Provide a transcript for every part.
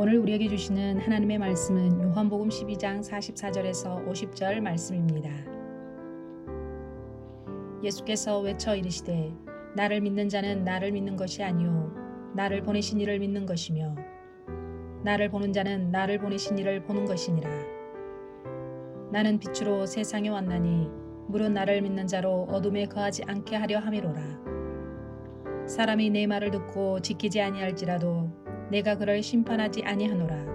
오늘 우리에게 주시는 하나님의 말씀은 요한복음 12장 44절에서 50절 말씀입니다. 예수께서 외쳐 이르시되 나를 믿는 자는 나를 믿는 것이 아니요 나를 보내신 이를 믿는 것이며 나를 보는 자는 나를 보내신 이를 보는 것이니라. 나는 빛으로 세상에 왔나니 무릇 나를 믿는 자로 어둠에 거하지 않게 하려 함이로라. 사람이 내 말을 듣고 지키지 아니할지라도 내가 그를 심판하지 아니하노라.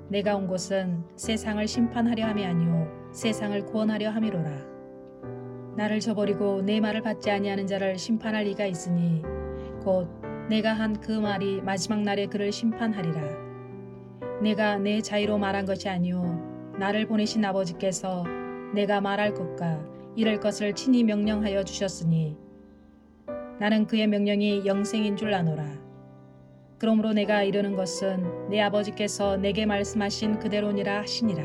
내가 온 곳은 세상을 심판하려 함이 아니요 세상을 구원하려 함이로라. 나를 저버리고 내 말을 받지 아니하는 자를 심판할 이가 있으니 곧 내가 한 그 말이 마지막 날에 그를 심판하리라. 내가 내 자유로 말한 것이 아니요 나를 보내신 아버지께서 내가 말할 것과 이럴 것을 친히 명령하여 주셨으니 나는 그의 명령이 영생인 줄 아노라. 그러므로 내가 이르는 것은 내 아버지께서 내게 말씀하신 그대로니라 하시니라.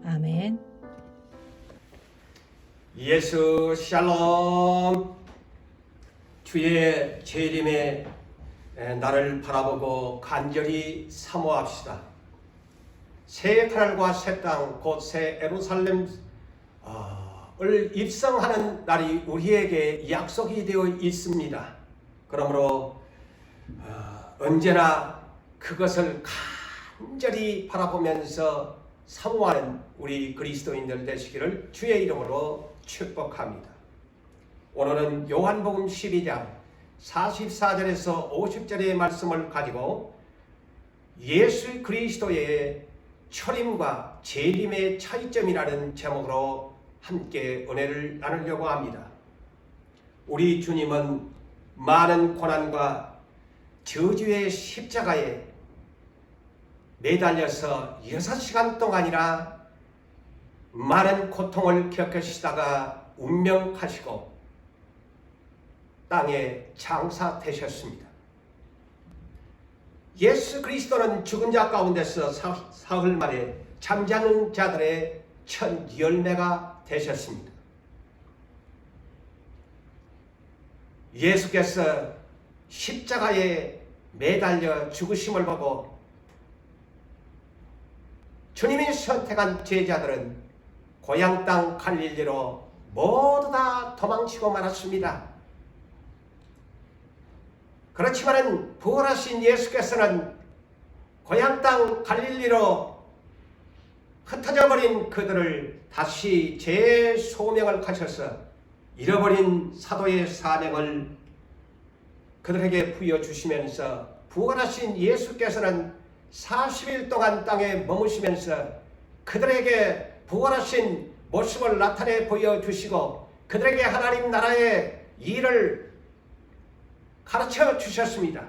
아멘. 예수 샬롬. 주의 재림에 나를 바라보고 간절히 사모합시다. 새 하늘과 새 땅 곧 새 예루살렘을 입성하는 날이 우리에게 약속이 되어 있습니다. 그러므로 언제나 그것을 간절히 바라보면서 사모하는 우리 그리스도인들 되시기를 주의 이름으로 축복합니다. 오늘은 요한복음 12장 44절에서 50절의 말씀을 가지고 예수 그리스도의 초림과 재림의 차이점이라는 제목으로 함께 은혜를 나누려고 합니다. 우리 주님은 많은 고난과 저주의 십자가에 매달려서 6시간 동안이나 많은 고통을 겪으시다가 운명하시고 땅에 장사되셨습니다. 예수 그리스도는 죽은 자 가운데서 사흘 만에 잠자는 자들의 첫 열매가 되셨습니다. 예수께서 십자가에 매달려 죽으심을 보고 주님이 선택한 제자들은 고향 땅 갈릴리로 모두 다 도망치고 말았습니다. 그렇지만 부활하신 예수께서는 고향 땅 갈릴리로 흩어져 버린 그들을 다시 재소명을 하셔서 잃어버린 사도의 사명을 그들에게 부여주시면서 부활하신 예수께서는 40일 동안 땅에 머무시면서 그들에게 부활하신 모습을 나타내 보여주시고 그들에게 하나님 나라의 일을 가르쳐 주셨습니다.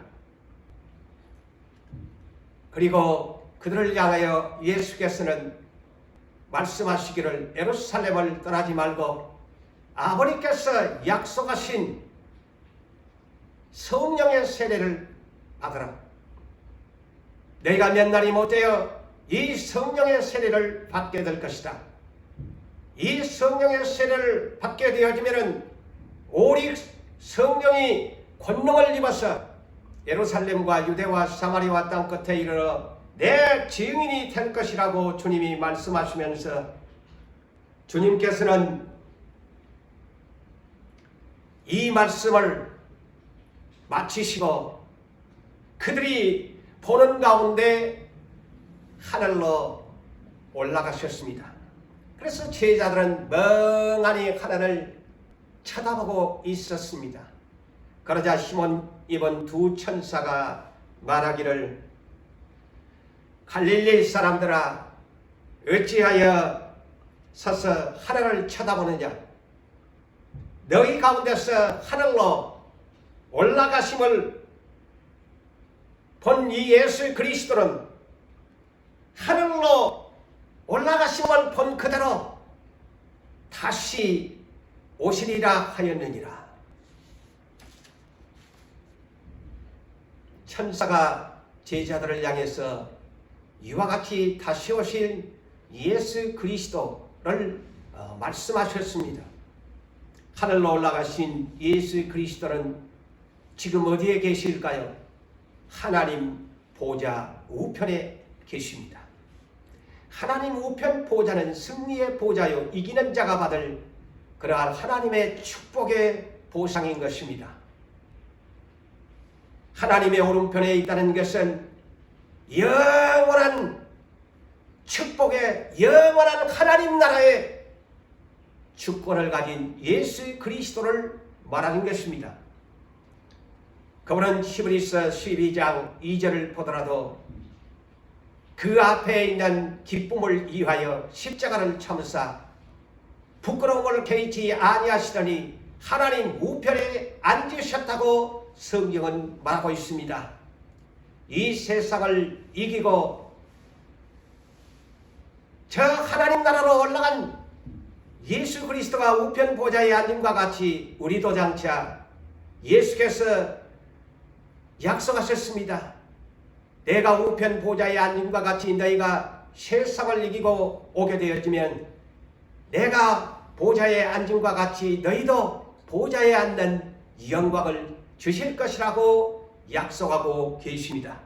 그리고 그들을 향하여 예수께서는 말씀하시기를 예루살렘을 떠나지 말고 아버지께서 약속하신 성령의 세례를 받으라. 너희가 몇 날이 못되어 이 성령의 세례를 받게 될 것이다. 이 성령의 세례를 받게 되어지면 오직 성령이 권능을 입어서 예루살렘과 유대와 사마리아 땅 끝에 이르러 내 증인이 될 것이라고 주님이 말씀하시면서 주님께서는 이 말씀을 마치시고 그들이 보는 가운데 하늘로 올라가셨습니다. 그래서 제자들은 멍하니 하늘을 쳐다보고 있었습니다. 그러자 시몬 입은 두 천사가 말하기를 갈릴리 사람들아 어찌하여 서서 하늘을 쳐다보느냐. 너희 가운데서 하늘로 올라가심을 본 이 예수 그리스도는 하늘로 올라가심을 본 그대로 다시 오시리라 하였느니라. 천사가 제자들을 향해서 이와 같이 다시 오실 예수 그리스도를 말씀하셨습니다. 하늘로 올라가신 예수 그리스도는 지금 어디에 계실까요? 하나님 보좌 우편에 계십니다. 하나님 우편 보좌는 승리의 보좌요 이기는 자가 받을 그러한 하나님의 축복의 보상인 것입니다. 하나님의 오른편에 있다는 것은 영원한 축복의 영원한 하나님 나라의 주권을 가진 예수 그리스도를 말하는 것입니다. 그분은 히브리서 12장 2절을 보더라도 그 앞에 있는 기쁨을 위하여 십자가를 참으사 부끄러움을 개의치 아니하시더니 하나님 우편에 앉으셨다고 성경은 말하고 있습니다. 이 세상을 이기고 저 하나님 나라로 올라간 예수 그리스도가 우편 보좌에 앉음과 같이 우리도 장차 예수께서 약속하셨습니다. 내가 우편 보좌에 앉음과 같이 너희가 세상을 이기고 오게 되었으면 내가 보좌에 앉음과 같이 너희도 보좌에 앉는 영광을 주실 것이라고 약속하고 계십니다.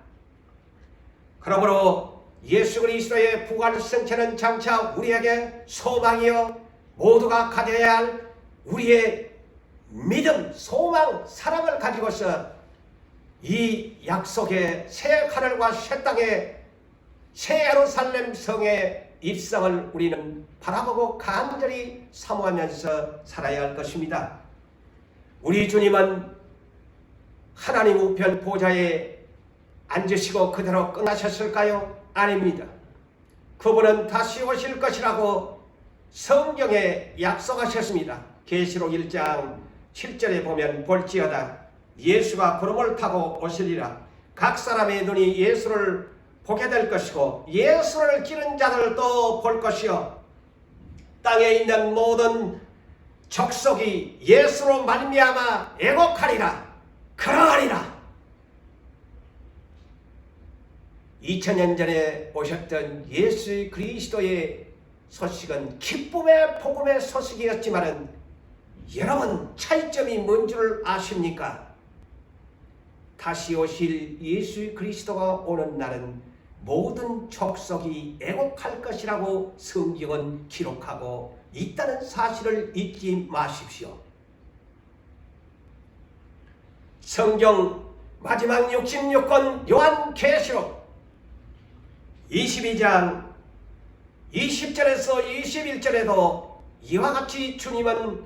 그러므로 예수 그리스도의 부활 승천은 장차 우리에게 소망이요 모두가 가져야 할 우리의 믿음, 소망, 사랑을 가지고서 이 약속의 새 하늘과 새 땅의 새 예루살렘 성의 입성을 우리는 바라보고 간절히 사모하면서 살아야 할 것입니다. 우리 주님은 하나님 우편 보좌에 앉으시고 그대로 끝나셨을까요? 아닙니다. 그분은 다시 오실 것이라고 성경에 약속하셨습니다. 계시록 1장 7절에 보면 볼지어다 예수가 구름을 타고 오시리라. 각 사람의 눈이 예수를 보게 될 것이고 예수를 기른 자들도 볼 것이요 땅에 있는 모든 족속이 예수로 말미암아 애곡하리라. 그러하리라. 2000년 전에 오셨던 예수 그리스도의 소식은 기쁨의 복음의 소식이었지만은 여러분 차이점이 뭔 줄 아십니까? 다시 오실 예수 그리스도가 오는 날은 모든 족속이 애곡할 것이라고 성경은 기록하고 있다는 사실을 잊지 마십시오. 성경 마지막 66권 요한계시록 22장 20절에서 21절에도 이와 같이 주님은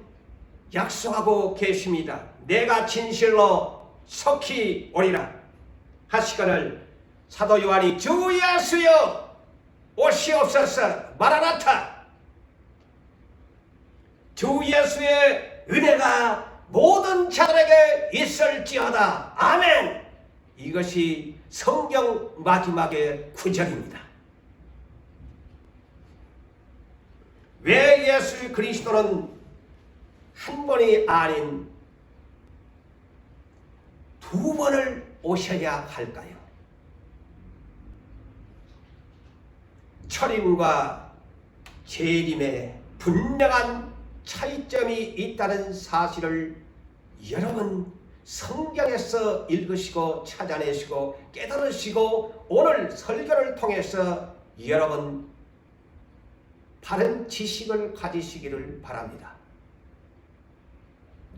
약속하고 계십니다. 내가 진실로 속히 오리라 하시거늘 사도 요한이 주 예수여 오시옵소서 마라나타. 주 예수의 은혜가 모든 자들에게 있을지어다. 아멘. 이것이 성경 마지막의 구절입니다. 왜 예수 그리스도는 한 번이 아닌 두 번을 오셔야 할까요? 초림과 재림에 분명한 차이점이 있다는 사실을 여러분 성경에서 읽으시고 찾아내시고 깨달으시고 오늘 설교를 통해서 여러분 바른 지식을 가지시기를 바랍니다.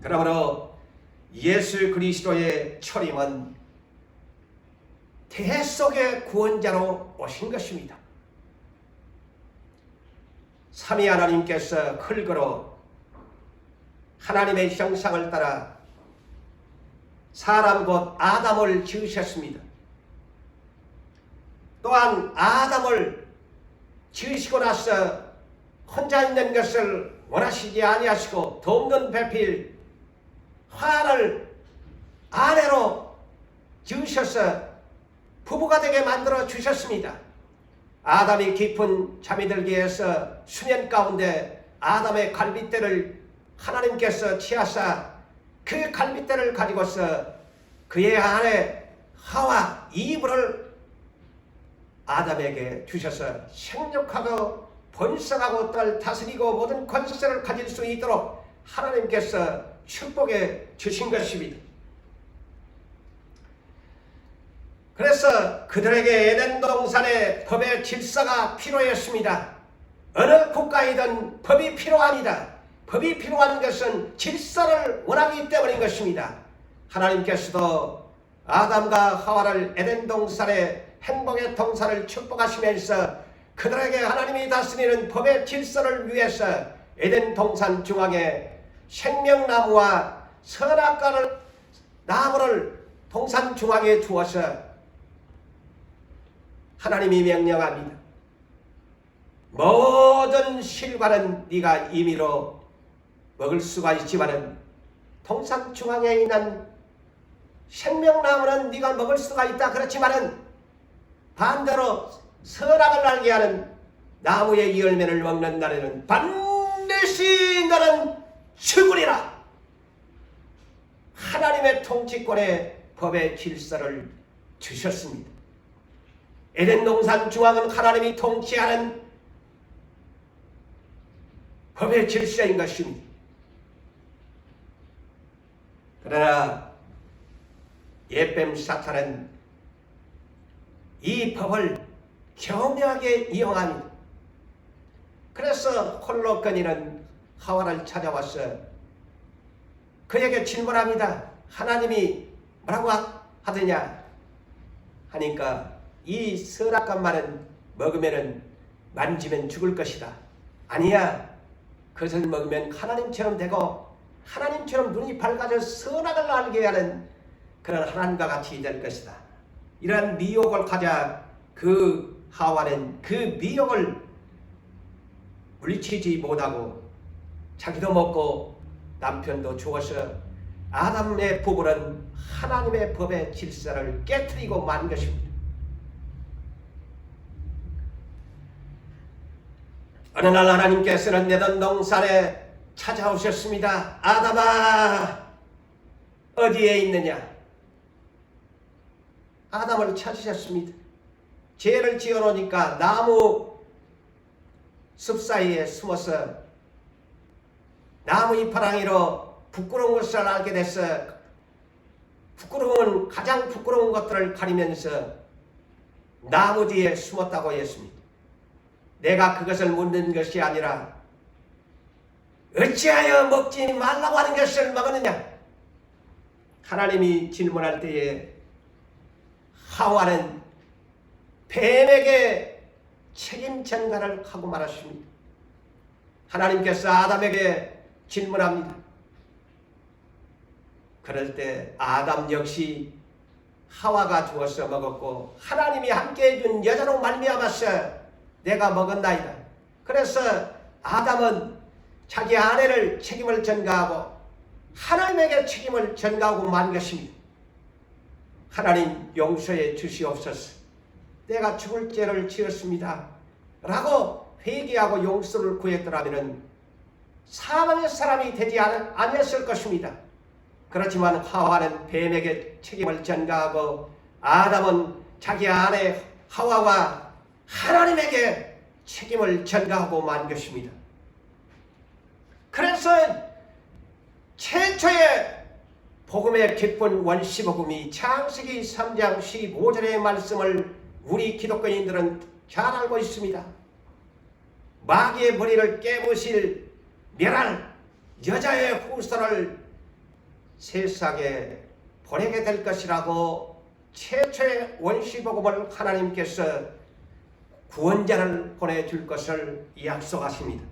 그러므로 예수 그리스도의 초림은 태 속의 구원자로 오신 것입니다. 삼위 하나님께서 흙으로 하나님의 형상을 따라 사람 곧 아담을 지으셨습니다. 또한 아담을 지으시고 나서 혼자 있는 것을 원하시지 아니하시고 돕는 배필 화를 아내로 지으셔서 부부가 되게 만들어 주셨습니다. 아담이 깊은 잠이 들기 위해서 수면 가운데 아담의 갈빗대를 하나님께서 취하사 그 갈빗대를 가지고서 그의 아내 하와 이브를 아담에게 주셔서 생육하고 번성하고 딸 다스리고 모든 권세를 가질 수 있도록 하나님께서 축복해 주신 것입니다. 그래서 그들에게 에덴 동산의 법의 질서가 필요했습니다. 어느 국가이든 법이 필요합니다. 법이 필요한 것은 질서를 원하기 때문인 것입니다. 하나님께서도 아담과 하와를 에덴 동산의 행복의 동산을 축복하시면서 그들에게 하나님이 다스리는 법의 질서를 위해서 에덴 동산 중앙에 생명나무와 선악과를 나무를 동산 중앙에 두어서 하나님이 명령합니다. 모든 실과는 네가 임의로 먹을 수가 있지만은 동산 중앙에 있는 생명나무는 네가 먹을 수가 있다. 그렇지만은 반대로 선악을 알게 하는 나무의 열매를 먹는 날에는 반드시 너는 죽으리라. 하나님의 통치권의 법의 질서를 주셨습니다. 에덴 동산 중앙은 하나님이 통치하는 법의 질서인 것입니다. 그러나 예뱀 사탄은 이 법을 교묘하게 이용합니다. 그래서 홀로 거니는 하와를 찾아와서 그에게 질문합니다. 하나님이 뭐라고 하더냐 하니까 이 선악과만은 먹으면 만지면 죽을 것이다. 아니야. 그것을 먹으면 하나님처럼 되고 하나님처럼 눈이 밝아져 선악을 알게 하는 그런 하나님과 같이 될 것이다. 이러한 미혹을 가자 그 하와는 그 미혹을 물리치지 못하고 자기도 먹고 남편도 죽어서 아담의 부부는 하나님의 법의 질서를 깨트리고 만 것입니다. 어느 날 하나님께서는 에덴 동산에 찾아오셨습니다. 아담아 어디에 있느냐? 아담을 찾으셨습니다. 죄를 지어놓으니까 나무 숲 사이에 숨어서 나무 이파랑이로 부끄러운 것을 알게 돼서 가장 부끄러운 것들을 가리면서 나무 뒤에 숨었다고 했습니다. 내가 그것을 묻는 것이 아니라 어찌하여 먹지 말라고 하는 것을 먹었느냐? 하나님이 질문할 때에 하와는 뱀에게 책임 전가를 하고 말았습니다. 하나님께서 아담에게 질문합니다. 그럴 때 아담 역시 하와가 주어서 먹었고 하나님이 함께 해준 여자로 말미암아서 내가 먹었나이다. 그래서 아담은 자기 아내를 책임을 전가하고 하나님에게 책임을 전가하고 만 것입니다. 하나님 용서해 주시옵소서. 내가 죽을 죄를 지었습니다. 라고 회개하고 용서를 구했더라면 사망의 사람이 되지 않았을 것입니다. 그렇지만 하와는 뱀에게 책임을 전가하고 아담은 자기 아내 하와와 하나님에게 책임을 전가하고 만 것입니다. 그래서 최초의 복음의 기쁜 원시복음이 창세기 3장 15절의 말씀을 우리 기독교인들은 잘 알고 있습니다. 마귀의 머리를 깨부실 멸할 여자의 후손을 세상에 보내게 될 것이라고 최초의 원시복음을 하나님께서 구원자를 보내줄 것을 약속하십니다.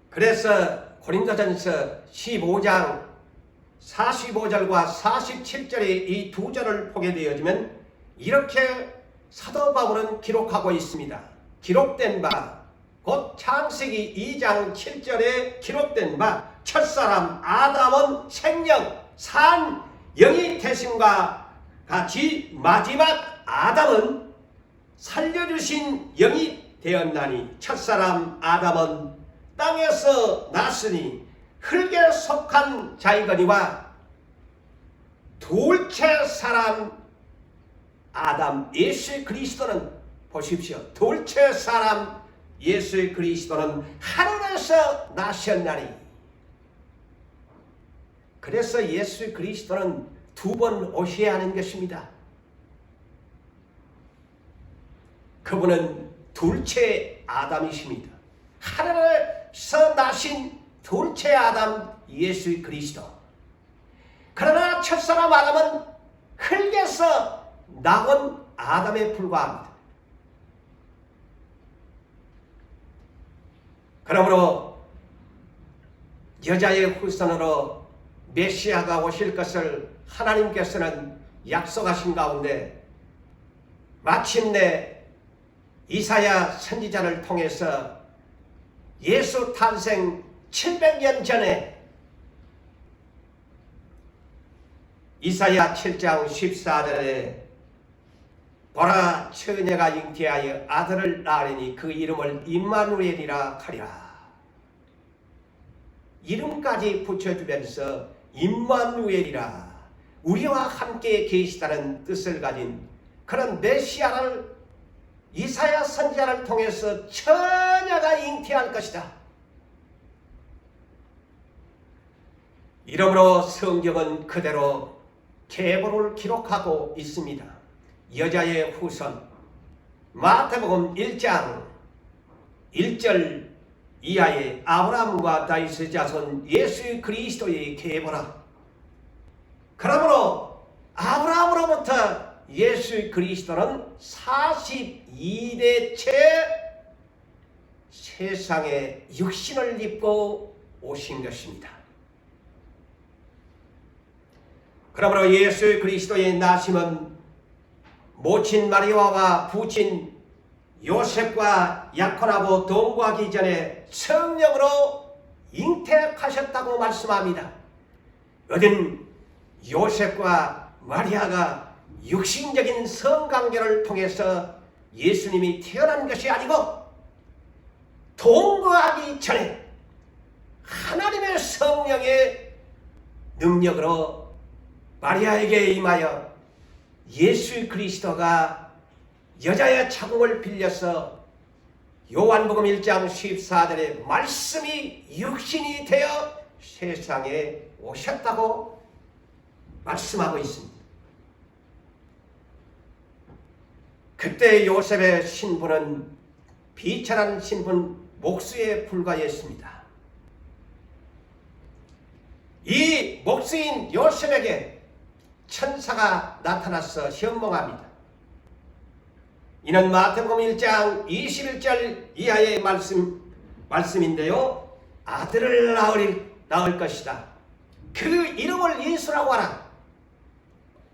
그래서 고린도전서 15장 45절과 47절의 이 두 절을 보게 되어지면 이렇게 사도 바울은 기록하고 있습니다. 기록된 바, 곧 창세기 2장 7절에 기록된 바, 첫사람 아담은 생명, 산, 영이 되심과 같이 마지막 아담은 살려주신 영이 되었나니 첫사람 아담은 땅에서 났으니 흙에 속한 자이거니와 둘째 사람 아담 예수 그리스도는 보십시오. 둘째 사람 예수 그리스도는 하늘에서 나셨나니. 그래서 예수 그리스도는 두 번 오셔야 하는 것입니다. 그분은 둘째 아담이십니다. 하늘에서 나신 둘째 아담 예수 그리스도. 그러나 첫사람 아담은 흙에서 나온 아담에 불과합니다. 그러므로 여자의 후손으로 메시아가 오실 것을 하나님께서는 약속하신 가운데 마침내 이사야 선지자를 통해서 예수 탄생 700년 전에 이사야 7장 14절에 보라 처녀가 잉태하여 아들을 낳으리니 그 이름을 임마누엘이라 하리라. 이름까지 붙여주면서 임마누엘이라, 우리와 함께 계시다는 뜻을 가진 그런 메시아를 이사야 선지자를 통해서 처녀가 잉태할 것이다. 이러므로 성경은 그대로 계보를 기록하고 있습니다. 여자의 후손 마태복음 1장 1절 이하의 아브라함과 다윗의 자손 예수 그리스도의 계보라. 그러므로 아브라함으로부터 예수 그리스도는 42대째 세상에 육신을 입고 오신 것입니다. 그러므로 예수 그리스도의 나심은 모친 마리아와 부친 요셉과 약혼하고 동거하기 전에 성령으로 잉태하셨다고 말씀합니다. 어딘 요셉과 마리아가 육신적인 성관계를 통해서 예수님이 태어난 것이 아니고 동거하기 전에 하나님의 성령의 능력으로 마리아에게 임하여 예수 그리스도가 여자의 자궁을 빌려서 요한복음 1장 14절에 말씀이 육신이 되어 세상에 오셨다고 말씀하고 있습니다. 그때 요셉의 신분은 비천한 신분 목수에 불과했습니다. 이 목수인 요셉에게 천사가 나타나서 현몽합니다. 이는 마태복음 1장 21절 이하의 말씀인데요. 아들을 낳을 것이다. 그 이름을 예수라고 하라.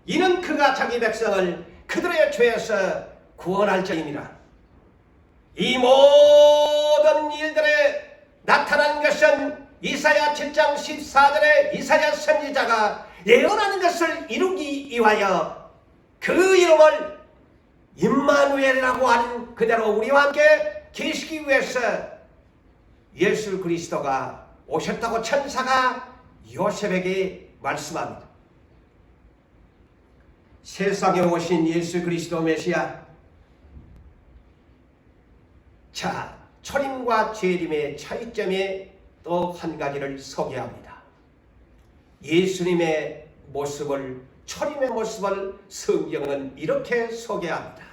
이는 그가 자기 백성을 그들의 죄에서 구원할 자임이라. 이 모든 일들에 나타난 것은 이사야 7장 14절에 이사야 선지자가 예언하는 것을 이루기 위하여 그 이름을 임마누엘이라고 하는 그대로 우리와 함께 계시기 위해서 예수 그리스도가 오셨다고 천사가 요셉에게 말씀합니다. 세상에 오신 예수 그리스도 메시아. 자, 초림과 재림의 차이점에 또 한 가지를 소개합니다. 예수님의 모습을, 초림의 모습을 성경은 이렇게 소개합니다.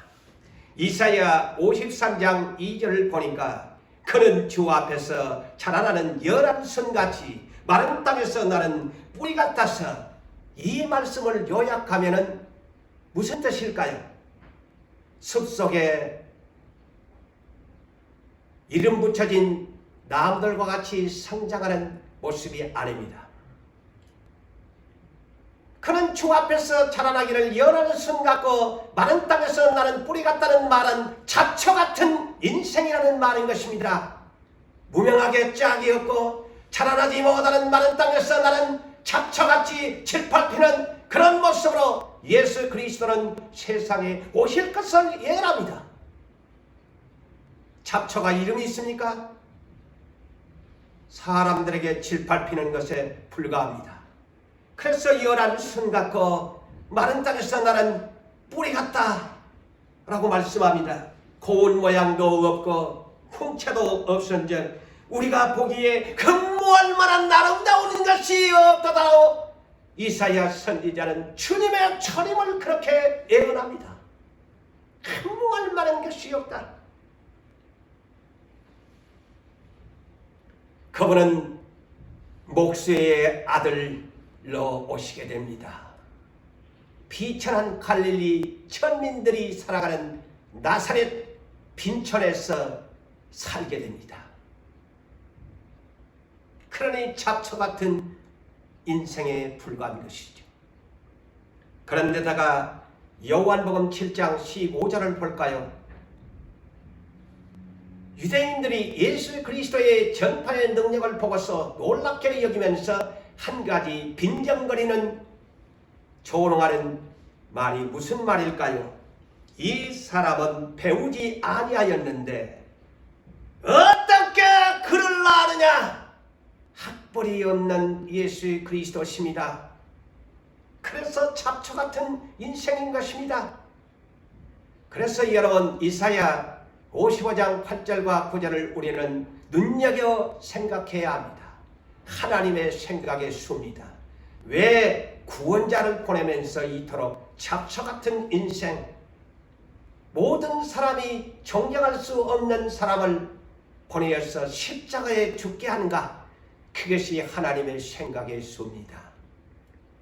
이사야 53장 2절을 보니까 그는 주 앞에서 자라나는 열한 선같이 마른 땅에서 나는 뿌리 같아서, 이 말씀을 요약하면은 무슨 뜻일까요? 숲속에 이름 붙여진 나무들과 같이 성장하는 모습이 아닙니다. 그는 주 앞에서 자라나기를 열한 선 같고 마른 땅에서 나는 뿌리 같다는 말은 잡초 같은 인생이라는 말인 것입니다. 무명하게 짝이 없고 자라나지 못하는 마른 땅에서 나는 잡초같이 질팔피는 그런 모습으로 예수 그리스도는 세상에 오실 것을 예언합니다. 잡초가 이름이 있습니까? 사람들에게 질팔피는 것에 불과합니다. 그래서 열한 선 같고 마른 땅에서 나는 뿌리 같다 라고 말씀합니다. 고운 모양도 없고 흉체도 없은즉 우리가 보기에 근무할 만한 아름다운 것이 없도다오. 이사야 선지자는 주님의 초림을 그렇게 예언합니다. 흠모할 만한 것이 없다. 그분은 목수의 아들로 오시게 됩니다. 비천한 갈릴리 천민들이 살아가는 나사렛 빈촌에서 살게 됩니다. 그러니 잡초 같은 인생에 불과한 것이죠. 그런데다가 요한복음 7장 15절을 볼까요? 유대인들이 예수 그리스도의 전파의 능력을 보고서 놀랍게 여기면서 한 가지 빈정거리는 조롱하는 말이 무슨 말일까요? 이 사람은 배우지 아니하였는데 어떻게 그를 아느냐? 학벌이 없는 예수 그리스도십니다. 그래서 잡초 같은 인생인 것입니다. 그래서 여러분 이사야 55장 8절과 9절을 우리는 눈여겨 생각해야 합니다. 하나님의 생각의 수입니다. 왜 구원자를 보내면서 이토록 잡초 같은 인생, 모든 사람이 존경할 수 없는 사람을 보내어서 십자가에 죽게 하는가? 그것이 하나님의 생각의 수입니다.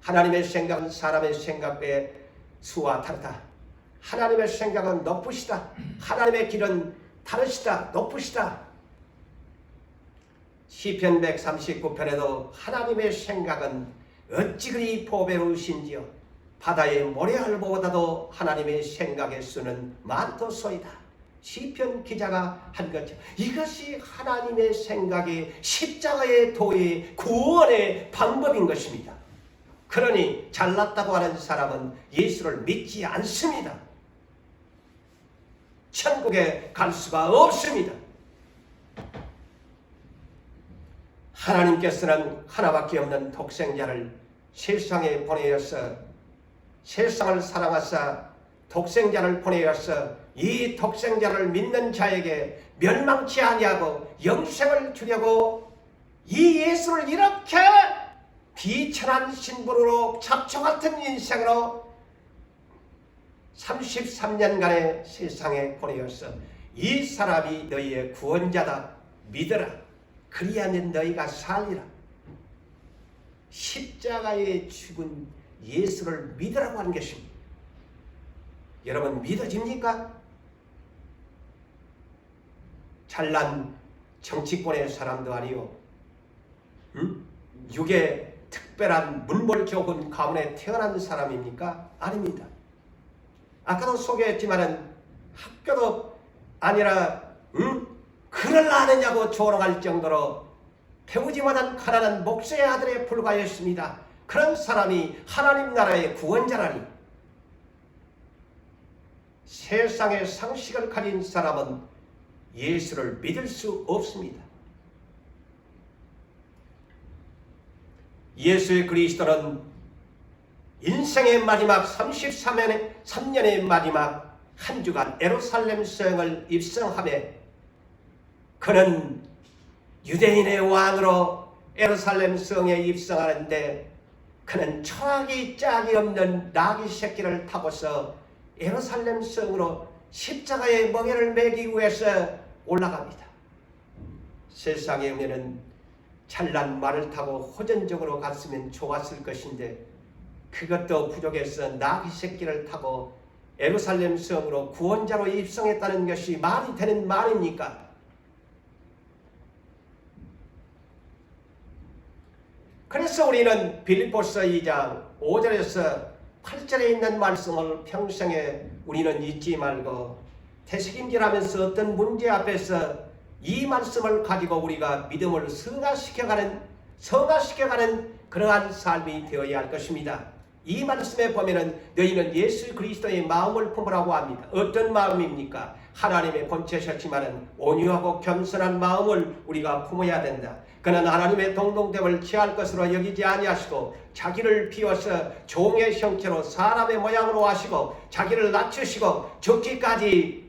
하나님의 생각은 사람의 생각의 수와 다르다. 하나님의 생각은 높으시다. 하나님의 길은 다르시다. 높으시다. 시편 139편에도 하나님의 생각은 어찌 그리 보배로우신지요. 바다의 모래알보다도 하나님의 생각의 수는 많도소이다. 시편 기자가 한 것처럼 이것이 하나님의 생각의 십자가의 도의 구원의 방법인 것입니다. 그러니 잘났다고 하는 사람은 예수를 믿지 않습니다. 천국에 갈 수가 없습니다. 하나님께서는 하나밖에 없는 독생자를 세상에 보내어서 세상을 사랑하사 독생자를 보내어서 이 독생자를 믿는 자에게 멸망치 아니하고 영생을 주려고 이 예수를 이렇게 비천한 신분으로 잡초 같은 인생으로 33년간의 세상에 보내어서 이 사람이 너희의 구원자다 믿어라. 그리하면 너희가 살리라. 십자가에 죽은 예수를 믿으라고 하는 것입니다. 여러분 믿어집니까? 잘난 정치권의 사람도 아니요. 육의 특별한 문벌교훈 가문에 태어난 사람입니까? 아닙니다. 아까도 소개했지만은 학교도 아니라 그를 아느냐고 조롱할 정도로 배우지 못한 가난한 목수의 아들에 불과했습니다. 그런 사람이 하나님 나라의 구원자라니. 세상의 상식을 가진 사람은 예수를 믿을 수 없습니다. 예수 그리스도는 인생의 마지막 33년의 마지막 한 주간 예루살렘 성을 입성하며 그는 유대인의 왕으로 예루살렘 성에 입성하는데 그는 초락이 짝이 없는 나귀 새끼를 타고서 예루살렘 성으로 십자가의 멍에를 매기 위해서 올라갑니다. 세상에 우리는 잘난 말을 타고 호전적으로 갔으면 좋았을 것인데 그것도 부족해서 나귀 새끼를 타고 예루살렘 성으로 구원자로 입성했다는 것이 말이 되는 말입니까? 그래서 우리는 빌립보서 2장 5절에서 8절에 있는 말씀을 평생에 우리는 잊지 말고 되새김질하면서 어떤 문제 앞에서 이 말씀을 가지고 우리가 믿음을 성화시켜가는 그러한 삶이 되어야 할 것입니다. 이 말씀에 보면은 너희는 예수 그리스도의 마음을 품으라고 합니다. 어떤 마음입니까? 하나님의 본체셨지만은 온유하고 겸손한 마음을 우리가 품어야 된다. 그는 하나님의 동등됨을 취할 것으로 여기지 아니하시고 자기를 비워서 종의 형체로 사람의 모양으로 하시고 자기를 낮추시고 죽기까지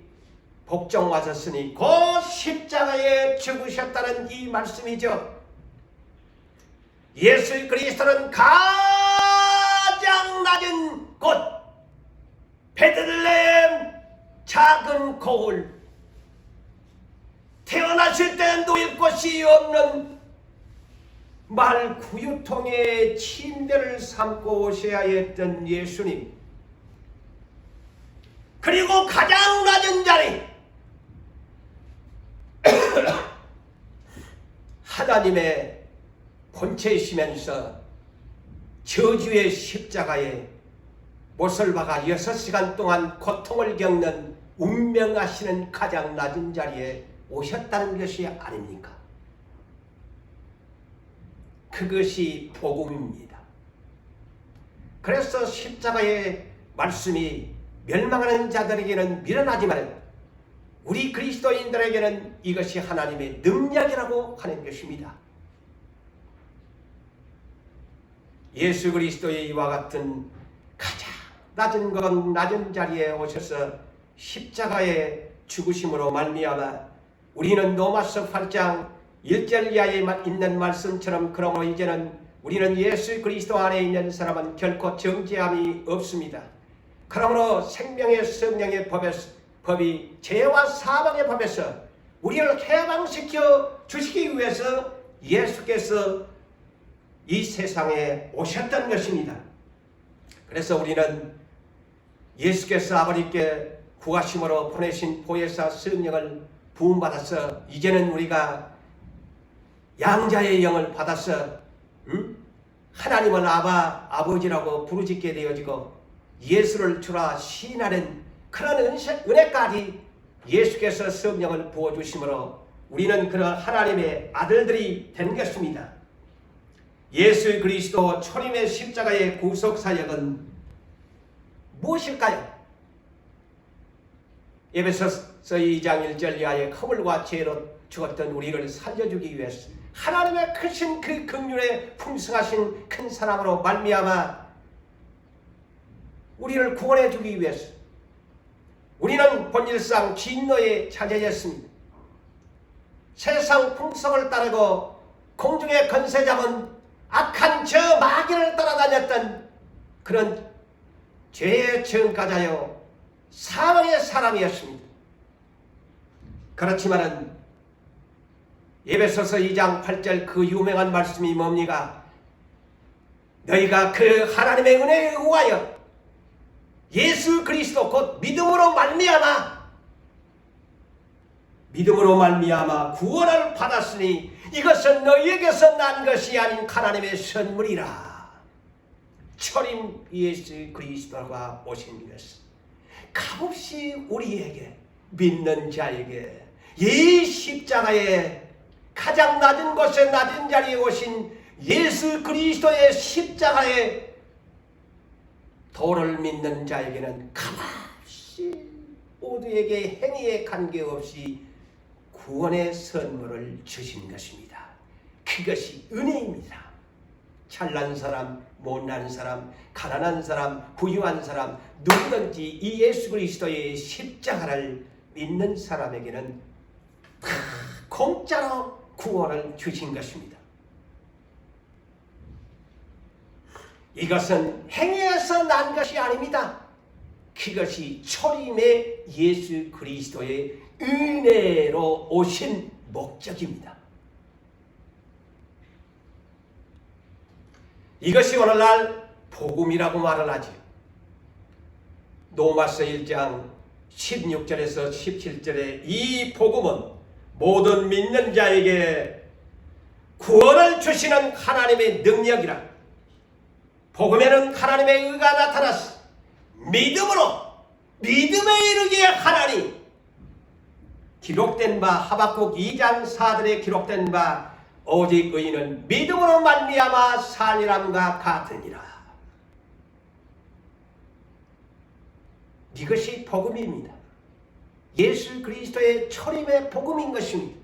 복종하셨으니 곧 십자가에 죽으셨다는 이 말씀이죠. 예수 그리스도는 낮은 곳 베들레헴 작은 거울, 태어나실 때 누일 곳이 없는 말 구유통에 침대를 삼고 오셔야 했던 예수님, 그리고 가장 낮은 자리 하나님의 본체이시면서 저주의 십자가에 못을 박아 6시간 동안 고통을 겪는 운명하시는 가장 낮은 자리에 오셨다는 것이 아닙니까? 그것이 복음입니다. 그래서 십자가의 말씀이 멸망하는 자들에게는 미련하지만 우리 그리스도인들에게는 이것이 하나님의 능력이라고 하는 것입니다. 예수 그리스도의 이와 같은 가장 낮은 것 낮은 자리에 오셔서 십자가의 죽으심으로 말미암아 우리는 로마서 8장 1절 이하에 있는 말씀처럼 그러므로 이제는 우리는 예수 그리스도 안에 있는 사람은 결코 정죄함이 없습니다. 그러므로 생명의 성령의 법이 죄와 사망의 법에서 우리를 해방시켜 주시기 위해서 예수께서 이 세상에 오셨던 것입니다. 그래서 우리는 예수께서 아버지께 구하심으로 보내신 보혜사 성령을 부음받아서 이제는 우리가 양자의 영을 받아서 하나님을 아버지라고 부르짖게 되어지고 예수를 주라 시인하는 그런 은혜까지 예수께서 성령을 부어주심으로 우리는 그런 하나님의 아들들이 된 것입니다. 예수 그리스도 초림의 십자가의 구속사역은 무엇일까요? 에베소서 2장 1절 이하의 허물과 죄로 죽었던 우리를 살려주기 위해서 하나님의 크신 그 긍휼에 풍성하신 큰 사랑으로 말미암아 우리를 구원해 주기 위해서 우리는 본질상 진노의 자녀였습니다. 세상 풍속을 따르고 공중의 권세 잡은 악한 저 마귀를 따라다녔던 그런 죄의 전가자요 사망의 사람이었습니다. 그렇지만은 에베소서 2장 8절 그 유명한 말씀이 뭡니까? 너희가 그 하나님의 은혜에 의하여 예수 그리스도 곧 믿음으로 말미암아 구원을 받았으니 이것은 너희에게서 난 것이 아닌 하나님의 선물이라. 초림 예수 그리스도가 오신 것은 값없이 우리에게 믿는 자에게 이 십자가에 가장 낮은 곳에 낮은 자리에 오신 예수 그리스도의 십자가에 도를 믿는 자에게는 값없이 모두에게 행위에 관계없이 구원의 선물을 주신 것입니다. 그것이 은혜입니다. 잘난 사람, 못난 사람, 가난한 사람, 부유한 사람 누구든지 이 예수 그리스도의 십자가를 믿는 사람에게는 다 공짜로 구원을 주신 것입니다. 이것은 행위에서 난 것이 아닙니다. 그것이 초림의 예수 그리스도의 은혜로 오신 목적입니다. 이것이 오늘날 복음이라고 말을 하죠. 로마서 1장 16절에서 17절에 이 복음은 모든 믿는 자에게 구원을 주시는 하나님의 능력이라. 복음에는 하나님의 의가 나타났어. 믿음에 이르기에 하나니 기록된 바 하박국 2장 4절에 기록된 바 오직 의인은 믿음으로 말미암아 살리람과 같으니라. 이것이 복음입니다. 예수 그리스도의 초림의 복음인 것입니다.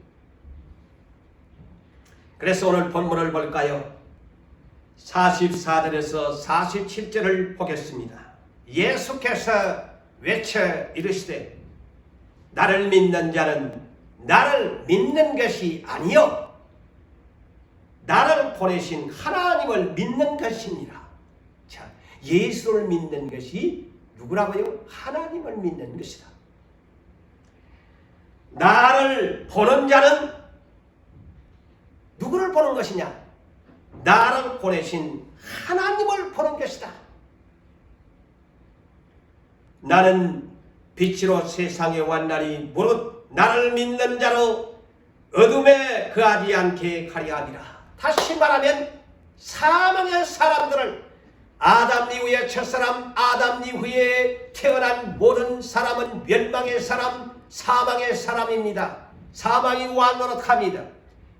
그래서 오늘 본문을 볼까요? 44절에서 47절을 보겠습니다. 예수께서 외쳐 이르시되 나를 믿는 자는 나를 믿는 것이 아니요 나를 보내신 하나님을 믿는 것이니라. 자, 예수를 믿는 것이 누구라고요? 하나님을 믿는 것이다. 나를 보는 자는 누구를 보는 것이냐? 나를 보내신 하나님을 보는 것이다. 나는 빛으로 세상에 왔나니 무릇 나를 믿는 자로 어둠에 거하지 않게 하려 함이라. 다시 말하면 사망의 사람들을, 아담 이후의 첫사람 아담 이후에 태어난 모든 사람은 멸망의 사람, 사망의 사람입니다. 사망이 완노릇합니다.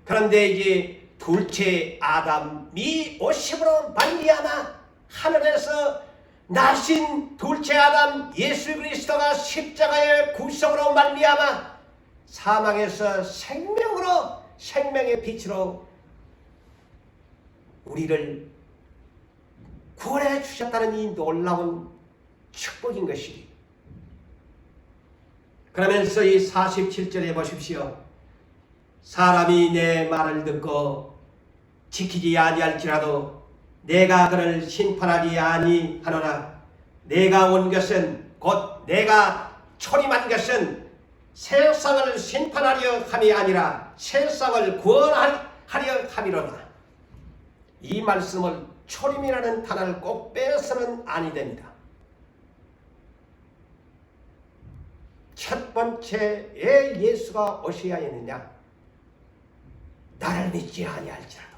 그런데 이제 둘째 아담이 오심으로 말미암아 하늘에서 나신 둘째 아담 예수 그리스도가 십자가의 구속으로 말미암아 사망에서 생명으로, 생명의 빛으로 우리를 구원해 주셨다는 이 놀라운 축복인 것이니, 그러면서 이 47절에 보십시오. 사람이 내 말을 듣고 지키지 아니할지라도 내가 그를 심판하지 아니하노라. 내가 온 것은, 곧 내가 초림한 것은 세상을 심판하려 함이 아니라 세상을 구원하려 함이로다. 이 말씀을 초림이라는 단어를 꼭 빼서는 아니 됩니다. 첫 번째 왜 예수가 오셔야 했느냐? 나를 믿지 아니할지라도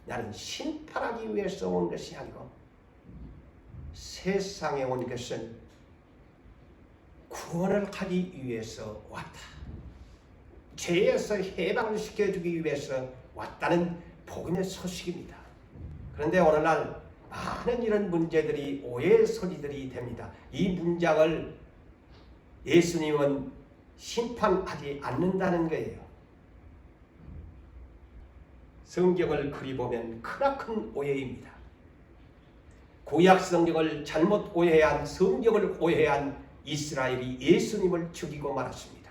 나는 심판하기 위해서 온 것이 아니고 세상에 온 것은 구원을 하기 위해서 왔다. 죄에서 해방을 시켜주기 위해서 왔다는 복음의 소식입니다. 그런데 오늘날 많은 이런 문제들이, 오해의 소리들이 됩니다. 이 문장을 예수님은 심판하지 않는다는 거예요. 성경을 그리 보면 크나큰 오해입니다. 구약 성경을 잘못 오해한, 성경을 오해한 이스라엘이 예수님을 죽이고 말았습니다.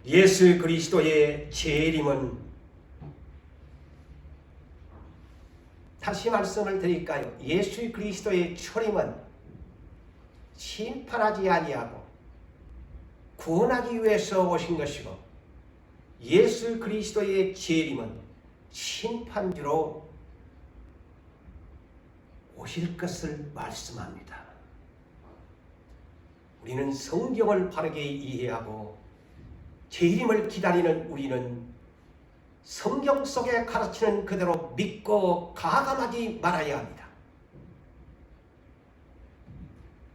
예수 그리스도의 재림은, 다시 말씀을 드릴까요? 예수 그리스도의 초림은 심판하지 아니하고 구원하기 위해서 오신 것이고, 예수 그리스도의 재림은 심판주로 오실 것을 말씀합니다. 우리는 성경을 바르게 이해하고 재림을 기다리는 우리는 성경 속에 가르치는 그대로 믿고 가감하지 말아야 합니다.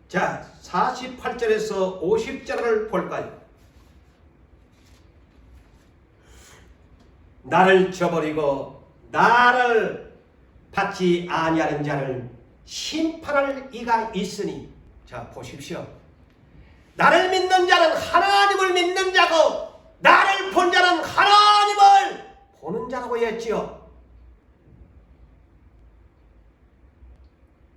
자, 48절에서 50절을 볼까요? 나를 저버리고 나를 받지 아니하는 자를 심판할 이가 있으니, 자 보십시오. 나를 믿는 자는 하나님을 믿는 자고 나를 본 자는 하나님을 보는 자라고 했지요.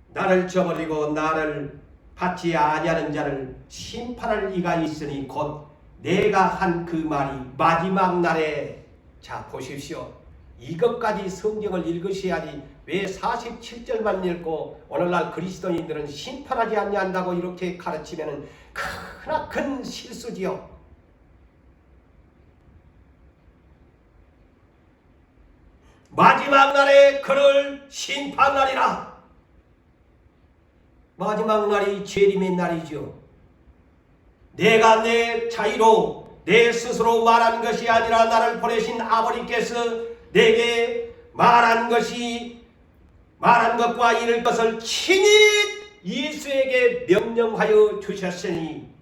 나를 저버리고 나를 받지 아니하는 자를 심판할 이가 있으니 곧 내가 한 그 말이 마지막 날에, 자 보십시오. 이것까지 성경을 읽으셔야지 왜 47절만 읽고 오늘날 그리스도인들은 심판하지 않는다고 이렇게 가르치면 크나큰 실수지요. 마지막 날에 그를 심판하리라. 마지막 날이 재림의 날이죠. 내가 내 자유로 내 스스로 말한 것이 아니라 나를 보내신 아버지께서 내게 말한 것과 이를 것을 친히 예수에게 명령하여 주셨으니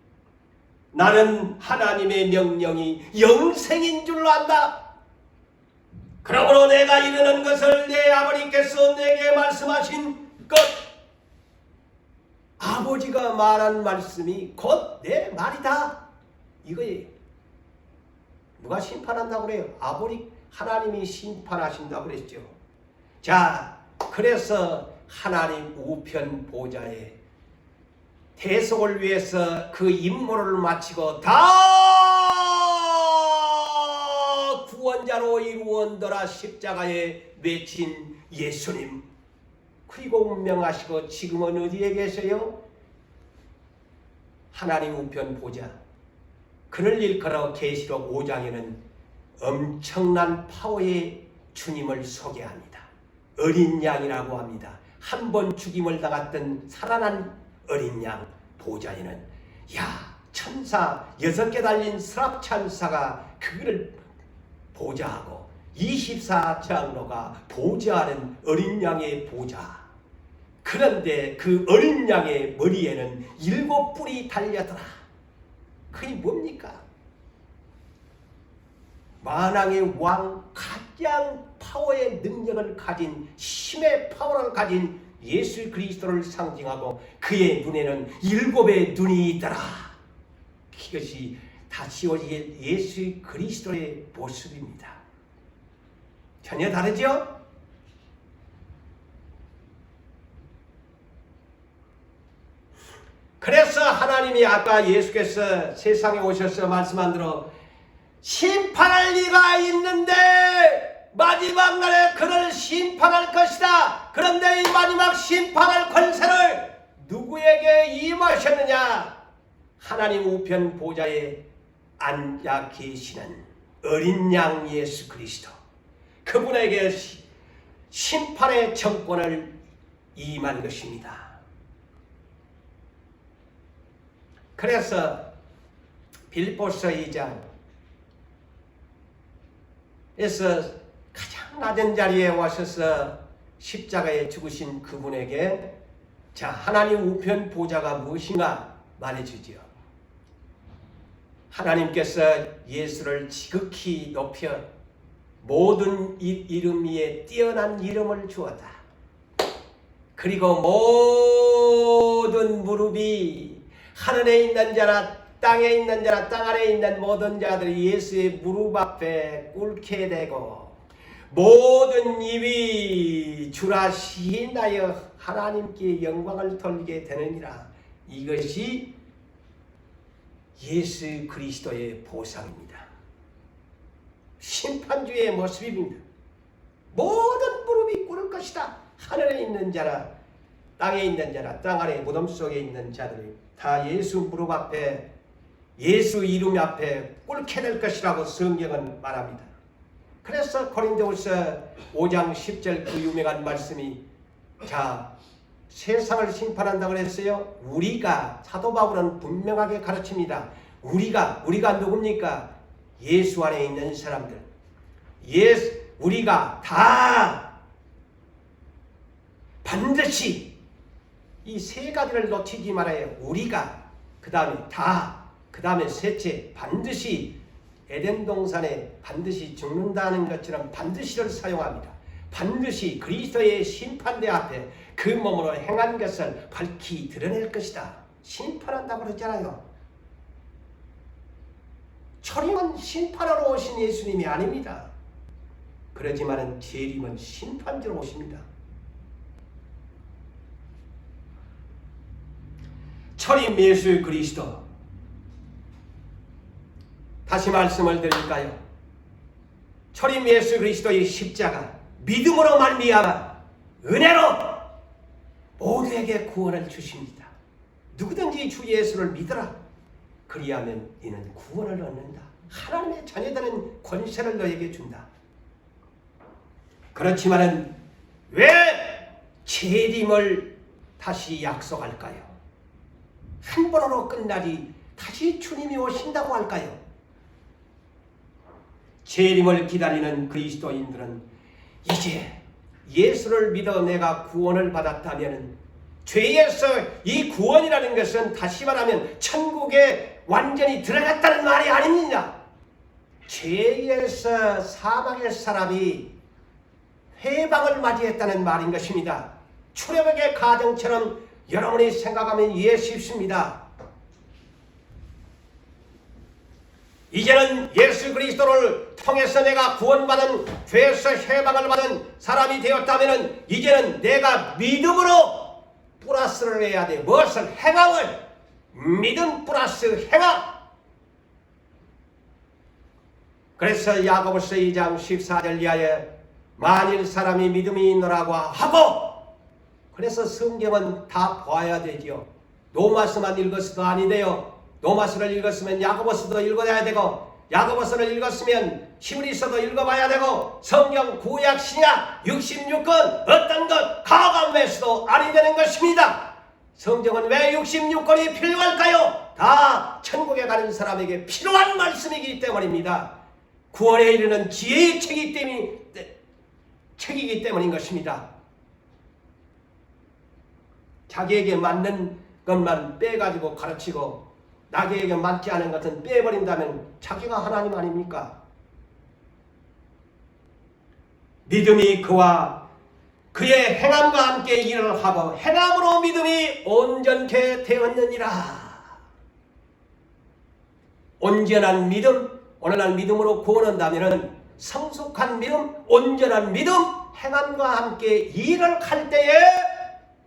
나는 하나님의 명령이 영생인 줄로 안다. 그러므로 내가 이르는 것을 내 아버지께서 내게 말씀하신 것, 아버지가 말한 말씀이 곧 내 말이다, 이거예요. 누가 심판한다고 그래요? 아버지 하나님이 심판하신다고 그랬죠. 자, 그래서 하나님 우편 보좌에 대속을 위해서 그 임무를 마치고 다 구원자로 이루었더라 십자가에 맺힌 예수님. 그리고 운명하시고 지금은 어디에 계세요? 하나님 우편 보좌. 그를 일컬어 계시록 5장에는 엄청난 파워의 주님을 소개합니다. 어린 양이라고 합니다. 한 번 죽임을 당했던 살아난 어린 양 보좌에는 천사 6개 달린 스랍 천사가 그를 보좌하고 24장로가 보좌하는 어린 양의 보좌. 그런데 그 어린 양의 머리에는 7뿔이 달려더라. 그게 뭡니까? 만왕의 왕, 가장 파워의 능력을 가진, 힘의 파워를 가진 예수 그리스도를 상징하고 그의 눈에는 7의 눈이 있더라. 이것이 다시 오실 예수 그리스도의 모습입니다. 전혀 다르죠? 그래서 하나님이 아까 예수께서 세상에 오셔서 말씀한 대로 심판할 리가 있는데 마지막 날에 그를 심판할 것이다. 그런데 이 마지막 심판할 권세를 누구에게 임하셨느냐? 하나님 우편 보좌에 앉아 계시는 어린 양 예수 그리스도, 그분에게 심판의 정권을 임한 것입니다. 그래서 빌립보서 2장에서 가장 낮은 자리에 와셔서 십자가에 죽으신 그분에게 하나님 우편 보좌가 무엇인가 말해주지요. 하나님께서 예수를 지극히 높여 모든 이름 위에 뛰어난 이름을 주었다. 그리고 모든 무릎이 하늘에 있는 자나 땅에 있는 자나 땅 아래에 있는 모든 자들이 예수의 무릎 앞에 꿇게 되고 모든 입이 주라 시인하여 하나님께 영광을 돌리게 되느니라. 이것이 예수 그리스도의 보상입니다. 심판주의 모습입니다. 모든 무릎이 꿇을 것이다. 하늘에 있는 자나 땅에 있는 자나 땅 아래 무덤 속에 있는 자들이 다 예수 무릎 앞에 예수 이름 앞에 꿇게 될 것이라고 성경은 말합니다. 그래서 고린도후서 5장 10절 그 유명한 말씀이 세상을 심판한다고 그랬어요. 우리가, 사도 바울은 분명하게 가르칩니다. 우리가 누굽니까? 예수 안에 있는 사람들. 우리가 다 반드시 이 세 가지를 놓치지 말아요. 우리가, 그 다음에 다, 그 다음에 셋째, 반드시 에덴 동산에 반드시 죽는다는 것처럼 반드시를 사용합니다. 반드시 그리스도의 심판대 앞에 그 몸으로 행한 것을 밝히 드러낼 것이다. 심판한다고 그랬잖아요. 초림은 심판하러 오신 예수님이 아닙니다. 그러지만은 재림은 심판주로 오십니다. 초림 예수 그리스도. 다시 말씀을 드릴까요? 초림 예수 그리스도의 십자가, 믿음으로 말미암아 은혜로 모두에게 구원을 주십니다. 누구든지 주 예수를 믿어라. 그리하면 이는 구원을 얻는다. 하나님의 자녀되는 권세를 너에게 준다. 그렇지만은 왜 재림을 다시 약속할까요? 한 번으로 끝나지 다시 주님이 오신다고 할까요? 재림을 기다리는 그리스도인들은 이제 예수를 믿어 내가 구원을 받았다면 죄에서 이 구원이라는 것은 다시 말하면 천국에 완전히 들어갔다는 말이 아닙니다. 죄에서 사망의 사람이 회방을 맞이했다는 말인 것입니다. 출애굽의 가정처럼 여러분이 생각하면 이해 쉽습니다. 이제는 예수 그리스도를 통해서 내가 구원받은, 죄에서 해방을 받은 사람이 되었다면 이제는 내가 믿음으로 플러스를 해야 돼. 무엇을? 행함을. 믿음 플러스 행함. 그래서 야고보서 2장 14절 이하에 만일 사람이 믿음이 있노라고 하고, 그래서 성경은 다 봐야 되죠. 로마서만 읽었어도 아니돼요. 로마서를 읽었으면 야고보서도 읽어야 되고, 야고보서를 읽었으면 히브리서도 읽어봐야 되고, 성경 구약 신약 66권 어떤 것 가감해서도 아니 되는 것입니다. 성경은 왜 66권이 필요할까요? 다 천국에 가는 사람에게 필요한 말씀이기 때문입니다. 구원에 이르는 지혜의 책이기 때문인 것입니다. 자기에게 맞는 것만 빼가지고 가르치고 나에게 맞지 않은 것은 빼버린다면 자기가 하나님 아닙니까? 믿음이 그와 그의 행함과 함께 일을 하고 행함으로 믿음이 온전케 되었느니라. 온전한 믿음, 오늘날 믿음으로 구원한다면 성숙한 믿음, 온전한 믿음, 행함과 함께 일을 할 때에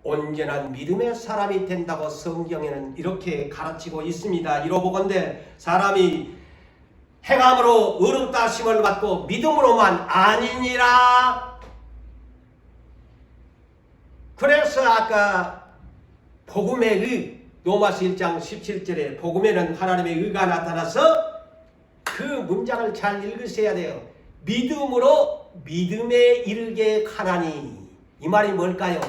온전한 믿음의 사람이 된다고 성경에는 이렇게 가르치고 있습니다. 이로보건대 사람이 행함으로 의롭다 하심을 받고 믿음으로만 아니니라. 그래서 아까 복음의 의, 로마서 1장 17절에 복음에는 하나님의 의가 나타나서 그 문장을 잘 읽으셔야 돼요. 믿음으로 믿음에 이르게 하나니. 이 말이 뭘까요?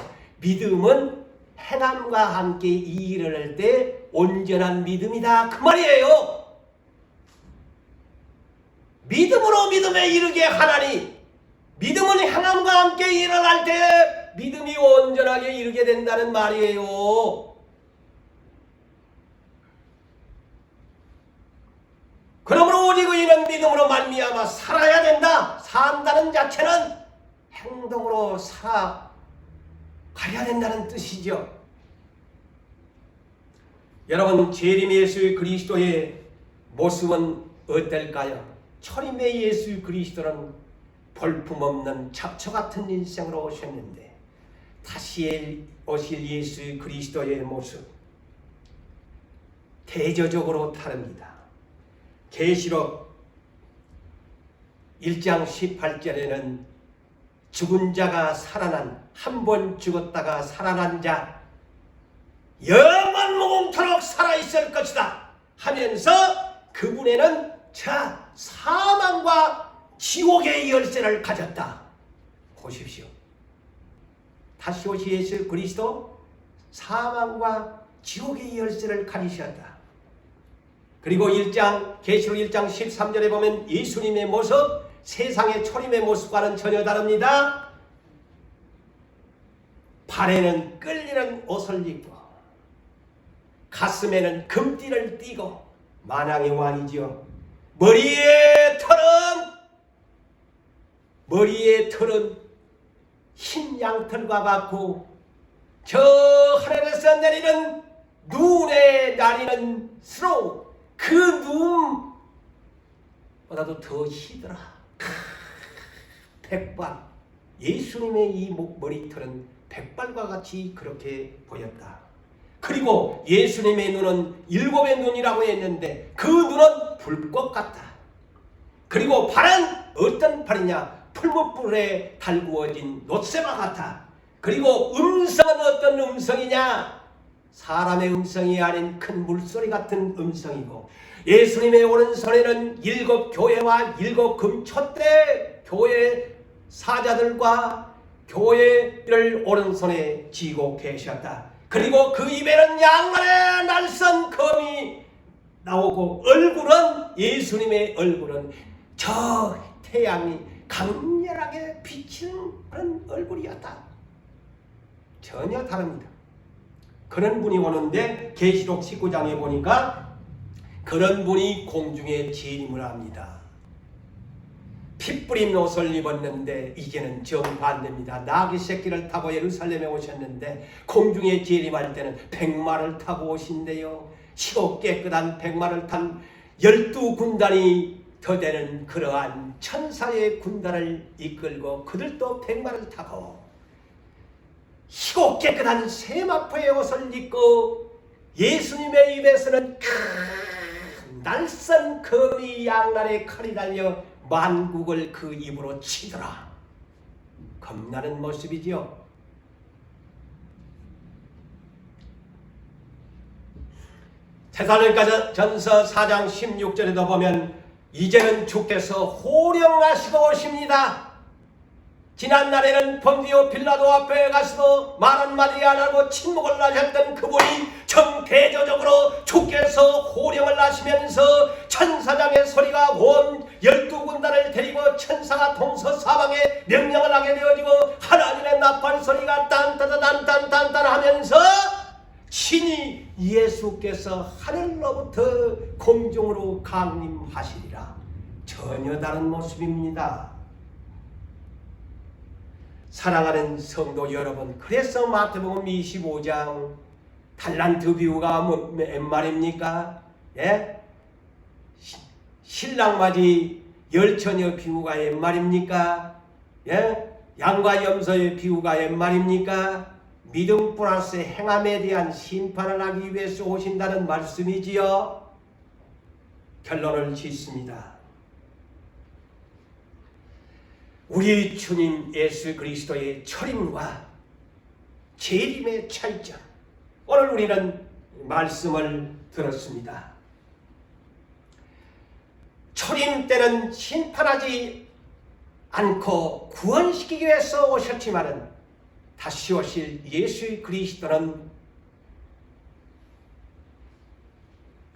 믿음은 행함과 함께 이 일을 할 때 온전한 믿음이다, 그 말이에요. 믿음으로 믿음에 이르게 하나니. 믿음은 행함과 함께 일을 할 때 믿음이 온전하게 이르게 된다는 말이에요. 그러므로 오직 의인은 믿음으로 말미암아 살아야 된다. 산다는 자체는 행동으로 살아가야 된다는 뜻이죠. 여러분, 재림 예수 그리스도의 모습은 어떨까요? 초림의 예수 그리스도는 볼품없는 잡초 같은 인생으로 오셨는데 다시 오실 예수 그리스도의 모습 대조적으로 다릅니다. 계시록 1장 18절에는 죽은 자가 살아난, 한 번 죽었다가 살아난 자 영원 무궁토록 살아있을 것이다 하면서 그분에는 자 사망과 지옥의 열쇠를 가졌다. 보십시오. 다시 오실 예수 그리스도 사망과 지옥의 열쇠를 가지셨다. 그리고 계시록 1장 13절에 보면 예수님의 모습, 세상의 초림의 모습과는 전혀 다릅니다. 발에는 끌리는 옷을 입고 가슴에는 금띠를 띠고 만왕의 왕이지요. 머리의 털은 흰 양털과 같고 저 하늘에서 내리는 눈에 나리는 스노우, 그 눈보다도 더 희더라. 백발. 예수님의 이 머리털은 백발과 같이 그렇게 보였다. 그리고 예수님의 눈은 7의 눈이라고 했는데 그 눈은 불꽃 같다. 그리고 발은 어떤 발이냐? 풀무불에 달구어진 놋새와 같아. 그리고 음성은 어떤 음성이냐? 사람의 음성이 아닌 큰 물소리 같은 음성이고, 예수님의 오른손에는 7 교회와 7 금촛대 교회 사자들과 교회를 오른손에 쥐고 계셨다. 그리고 그 입에는 양날의 날선 검이 나오고 얼굴은, 예수님의 얼굴은 저 태양이 강렬하게 비치는 그런 얼굴이었다. 전혀 다릅니다. 그런 분이 오는데 계시록 19장에 보니까 그런 분이 공중에 재림을 합니다. 피 뿌린 옷을 입었는데 이제는 정반대입니다. 나귀 새끼를 타고 예루살렘에 오셨는데 공중에 재림할 때는 백마를 타고 오신대요. 시고 깨끗한 백마를 탄 12군단이 더 되는 그러한 천사의 군단을 이끌고 그들도 백마를 타고 희고 깨끗한 세마포의 옷을 입고 예수님의 입에서는 큰 날선 검이 양날의 칼이 달려 만국을 그 입으로 치더라. 겁나는 모습이지요. 데살로니가전서 4장 16절에도 보면 이제는 주께서 호령하시고 오십니다. 지난날에는 본디오 빌라도 앞에 가서도 말 한마디 안 하고 침묵을 하셨던 그분이 정대조적으로 주께서 호령을 하시면서 천사장의 소리가 온 12군단을 데리고 천사가 동서사방에 명령을 하게 되어지고 하나님의 나팔 소리가 딴따다단딴딴딴 하면서 친히 예수께서 하늘로부터 공중으로 강림하시리라. 전혀 다른 모습입니다. 사랑하는 성도 여러분, 그래서 마태복음 25장 달란트 비유가 뭔 말입니까? 예? 신랑맞이 열처녀 비유가 옛 말입니까? 예? 양과 염소의 비유가 옛 말입니까? 믿음 플러스 행함에 대한 심판을 하기 위해서 오신다는 말씀이지요. 결론을 짓습니다. 우리 주님 예수 그리스도의 철임과 재림의 차이점, 오늘 우리는 말씀을 들었습니다. 철임 때는 심판하지 않고 구원시키기 위해서 오셨지만은 다시 오실 예수 그리스도는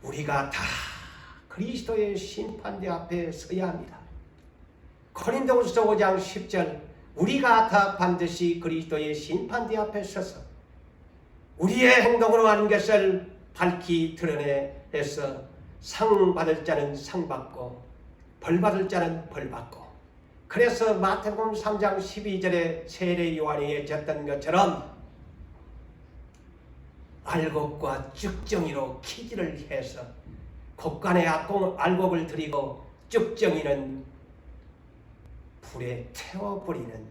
우리가 다 그리스도의 심판대 앞에 서야 합니다. 고린도후서 5장 10절, 우리가 다 반드시 그리스도의 심판대 앞에 서서 우리의 행동으로 하는 것을 밝히 드러내서 상 받을 자는 상 받고 벌 받을 자는 벌 받고, 그래서 마태복음 3장 12절에 세례 요한이 외쳤던 것처럼 알곡과 쭉정이로 키질을 해서 곡간에 알곡을 드리고 쭉정이는 불에 태워버리는,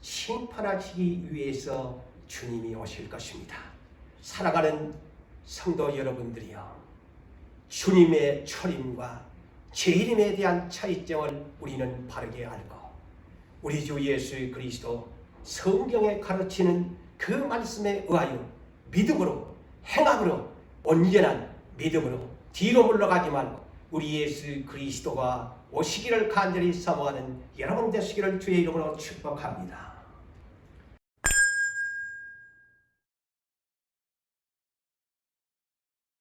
심판하시기 위해서 주님이 오실 것입니다. 살아가는 성도 여러분들이여, 주님의 철임과 재림에 대한 차이점을 우리는 바르게 알고 우리 주 예수 그리스도 성경에 가르치는 그 말씀에 의하여 믿음으로, 행함으로, 온전한 믿음으로 뒤로 물러가지 말고 우리 예수 그리스도가 오시기를 간절히 사모하는 여러분 되시기를 주의 이름으로 축복합니다.